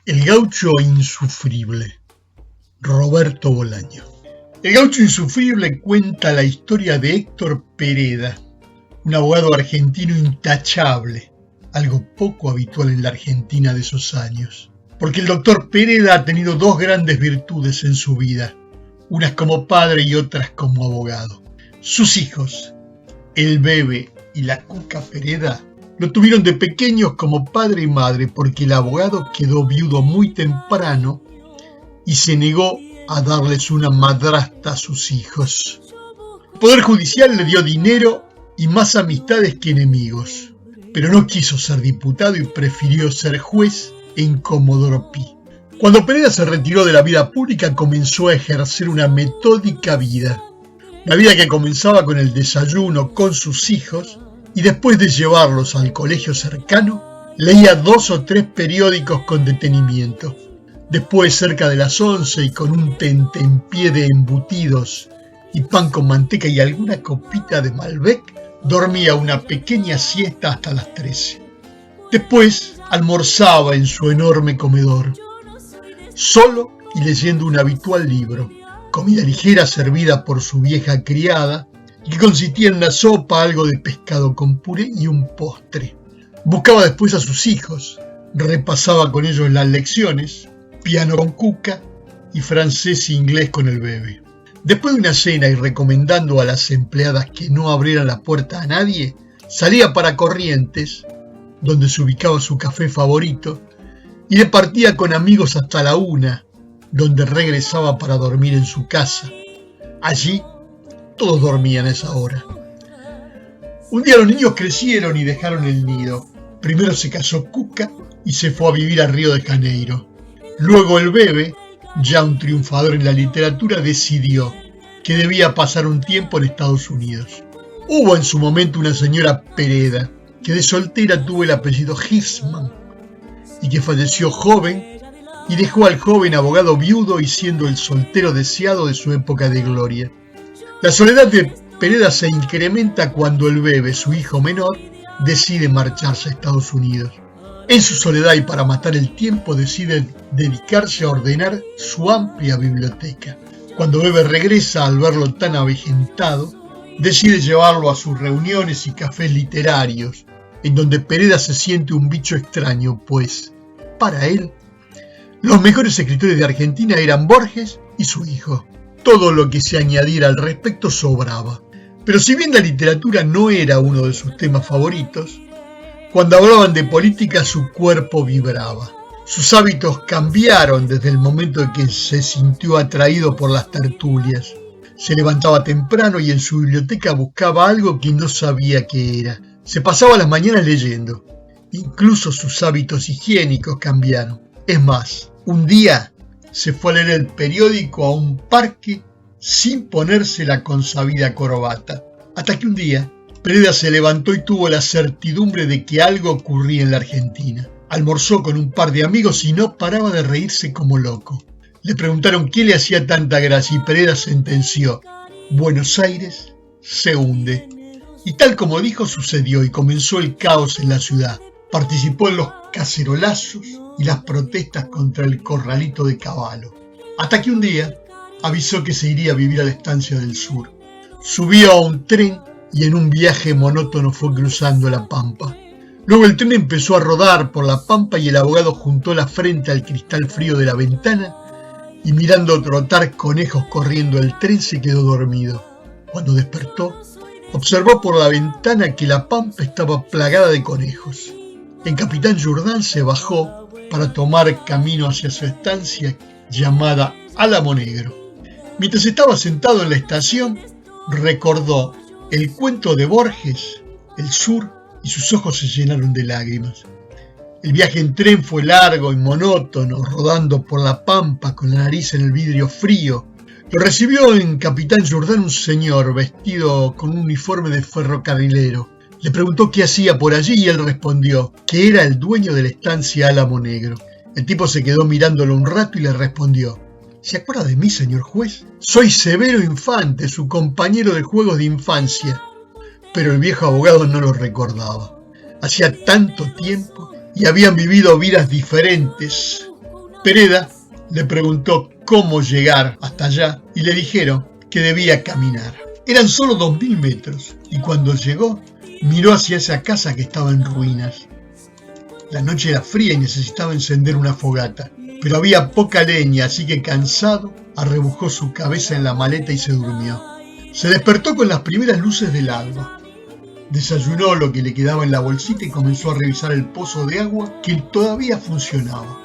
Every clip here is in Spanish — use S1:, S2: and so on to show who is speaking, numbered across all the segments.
S1: El gaucho insufrible, Roberto Bolaño. El gaucho insufrible cuenta la historia de Héctor Pereda, un abogado argentino intachable, algo poco habitual en la Argentina de esos años. Porque el doctor Pereda ha tenido dos grandes virtudes en su vida, unas como padre y otras como abogado. Sus hijos, el Bebe y la Cuca Pereda, lo tuvieron de pequeños como padre y madre porque el abogado quedó viudo muy temprano y se negó a darles una madrastra a sus hijos. El Poder Judicial le dio dinero y más amistades que enemigos, pero no quiso ser diputado y prefirió ser juez en Comodoro Pi. Cuando Pereda se retiró de la vida pública, comenzó a ejercer una metódica vida. La vida que comenzaba con el desayuno con sus hijos y después de llevarlos al colegio cercano, leía 2 o 3 periódicos con detenimiento. Después, cerca de las 11 y con un tentempié de embutidos y pan con manteca y alguna copita de Malbec, dormía una pequeña siesta hasta las 13. Después, almorzaba en su enorme comedor, solo y leyendo un habitual libro, comida ligera servida por su vieja criada, que consistía en una sopa, algo de pescado con puré y un postre. Buscaba después a sus hijos, repasaba con ellos las lecciones, piano con Cuca y francés e inglés con el Bebe. Después de una cena y recomendando a las empleadas que no abrieran la puerta a nadie, salía para Corrientes, donde se ubicaba su café favorito, y departía con amigos hasta la 1, donde regresaba para dormir en su casa. Allí todos dormían a esa hora. Un día los niños crecieron y dejaron el nido. Primero se casó Cuca y se fue a vivir a Río de Janeiro. Luego el Bebe, ya un triunfador en la literatura, decidió que debía pasar un tiempo en Estados Unidos. Hubo en su momento una señora Pereda, que de soltera tuvo el apellido Hirschman y que falleció joven y dejó al joven abogado viudo y siendo el soltero deseado de su época de gloria. La soledad de Pereda se incrementa cuando el Bebe, su hijo menor, decide marcharse a Estados Unidos. En su soledad y para matar el tiempo decide dedicarse a ordenar su amplia biblioteca. Cuando Bebe regresa, al verlo tan avejentado, decide llevarlo a sus reuniones y cafés literarios, en donde Pereda se siente un bicho extraño, pues, para él, los mejores escritores de Argentina eran Borges y su hijo. Todo lo que se añadiera al respecto sobraba. Pero si bien la literatura no era uno de sus temas favoritos, cuando hablaban de política su cuerpo vibraba. Sus hábitos cambiaron desde el momento en que se sintió atraído por las tertulias. Se levantaba temprano y en su biblioteca buscaba algo que no sabía qué era. Se pasaba las mañanas leyendo. Incluso sus hábitos higiénicos cambiaron. Es más, un día se fue a leer el periódico a un parque sin ponerse la consabida corbata. Hasta que un día, Pereda se levantó y tuvo la certidumbre de que algo ocurría en la Argentina. Almorzó con un par de amigos y no paraba de reírse como loco. Le preguntaron qué le hacía tanta gracia y Pereda sentenció: Buenos Aires se hunde. Y tal como dijo sucedió y comenzó el caos en la ciudad. Participó en los cacerolazos y las protestas contra el corralito de Cavallo. Hasta que un día avisó que se iría a vivir a la Estancia del Sur. Subió a un tren y en un viaje monótono fue cruzando la pampa. Luego el tren empezó a rodar por la pampa y el abogado juntó la frente al cristal frío de la ventana y mirando trotar conejos corriendo el tren se quedó dormido. Cuando despertó, observó por la ventana que la pampa estaba plagada de conejos. En Capitán Jourdan se bajó para tomar camino hacia su estancia llamada Álamo Negro. Mientras estaba sentado en la estación, recordó el cuento de Borges, El Sur, y sus ojos se llenaron de lágrimas. El viaje en tren fue largo y monótono, rodando por la pampa con la nariz en el vidrio frío. Lo recibió en Capitán Jourdan un señor vestido con un uniforme de ferrocarrilero. Le preguntó qué hacía por allí y él respondió que era el dueño de la estancia Álamo Negro. El tipo se quedó mirándolo un rato y le respondió: ¿Se acuerda de mí, señor juez? Soy Severo Infante, su compañero de juegos de infancia. Pero el viejo abogado no lo recordaba. Hacía tanto tiempo y habían vivido vidas diferentes Pereda le preguntó cómo llegar hasta allá y le dijeron que debía caminar. Eran solo 2000 metros y cuando llegó miró hacia esa casa que estaba en ruinas. La noche era fría y necesitaba encender una fogata, pero había poca leña, así que cansado arrebujó su cabeza en la maleta y se durmió. Se despertó con las primeras luces del alba. Desayunó lo que le quedaba en la bolsita y comenzó a revisar el pozo de agua que todavía funcionaba.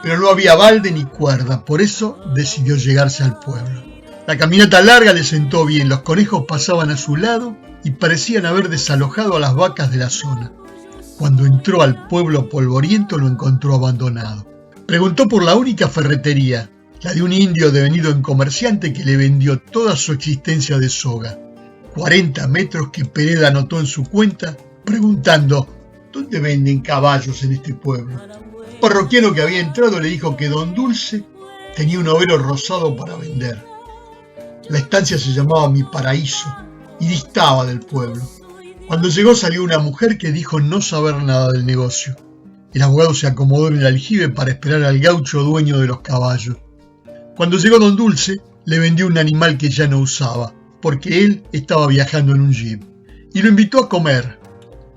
S1: Pero no había balde ni cuerda, por eso decidió llegarse al pueblo. La caminata larga le sentó bien, los conejos pasaban a su lado y parecían haber desalojado a las vacas de la zona. Cuando entró al pueblo polvoriento lo encontró abandonado. Preguntó por la única ferretería, la de un indio devenido en comerciante que le vendió toda su existencia de soga. 40 metros que Pereda anotó en su cuenta, preguntando ¿dónde venden caballos en este pueblo? El parroquiano que había entrado le dijo que Don Dulce tenía un overo rosado para vender. La estancia se llamaba Mi Paraíso y distaba del pueblo. Cuando llegó salió una mujer que dijo no saber nada del negocio. El abogado se acomodó en el aljibe para esperar al gaucho dueño de los caballos. Cuando llegó Don Dulce, le vendió un animal que ya no usaba, porque él estaba viajando en un jeep, y lo invitó a comer.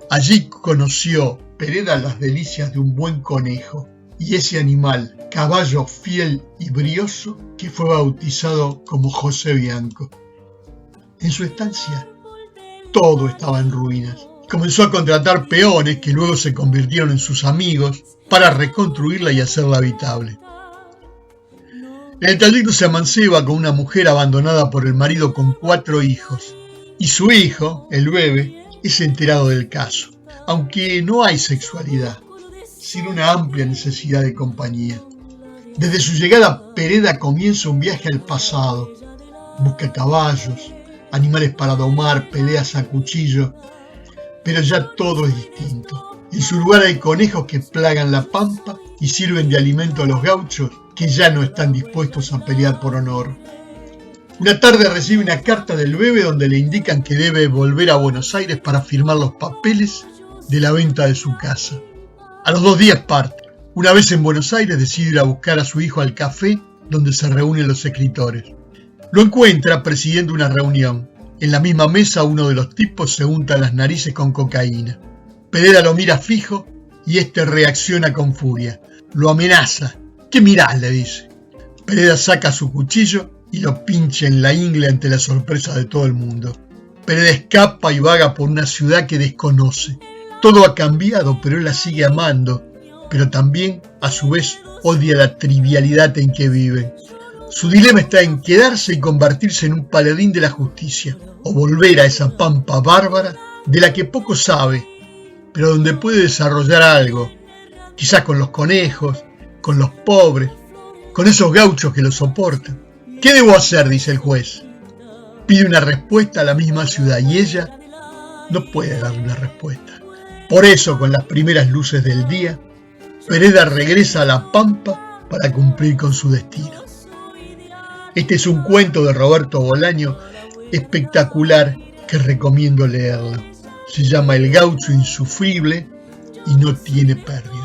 S1: Allí conoció Pereda las delicias de un buen conejo, y ese animal, caballo fiel y brioso, que fue bautizado como José Bianco. En su estancia, todo estaba en ruinas. Comenzó a contratar peones que luego se convirtieron en sus amigos para reconstruirla y hacerla habitable. En el trayecto se amanceba con una mujer abandonada por el marido con 4 hijos, y su hijo, el bebé, es enterado del caso, aunque no hay sexualidad, sino una amplia necesidad de compañía. Desde su llegada, Pereda comienza un viaje al pasado. Busca caballos, animales para domar, peleas a cuchillo, pero ya todo es distinto. En su lugar hay conejos que plagan la pampa y sirven de alimento a los gauchos que ya no están dispuestos a pelear por honor. Una tarde recibe una carta del bebé donde le indican que debe volver a Buenos Aires para firmar los papeles de la venta de su casa. A los 2 días parte. Una vez en Buenos Aires decide ir a buscar a su hijo al café donde se reúnen los escritores. Lo encuentra presidiendo una reunión. En la misma mesa uno de los tipos se unta las narices con cocaína. Pereda lo mira fijo y este reacciona con furia. Lo amenaza. ¿Qué mirás?, le dice. Pereda saca su cuchillo y lo pincha en la ingle ante la sorpresa de todo el mundo. Pereda escapa y vaga por una ciudad que desconoce. Todo ha cambiado, pero él la sigue amando, pero también, a su vez, odia la trivialidad en que vive. Su dilema está en quedarse y convertirse en un paladín de la justicia, o volver a esa pampa bárbara de la que poco sabe, pero donde puede desarrollar algo, quizás con los conejos, con los pobres, con esos gauchos que lo soportan. ¿Qué debo hacer?, dice el juez. Pide una respuesta a la misma ciudad y ella no puede darle una respuesta. Por eso, con las primeras luces del día, Pereda regresa a la pampa para cumplir con su destino. Este es un cuento de Roberto Bolaño espectacular que recomiendo leerlo. Se llama El gaucho insufrible y no tiene pérdida.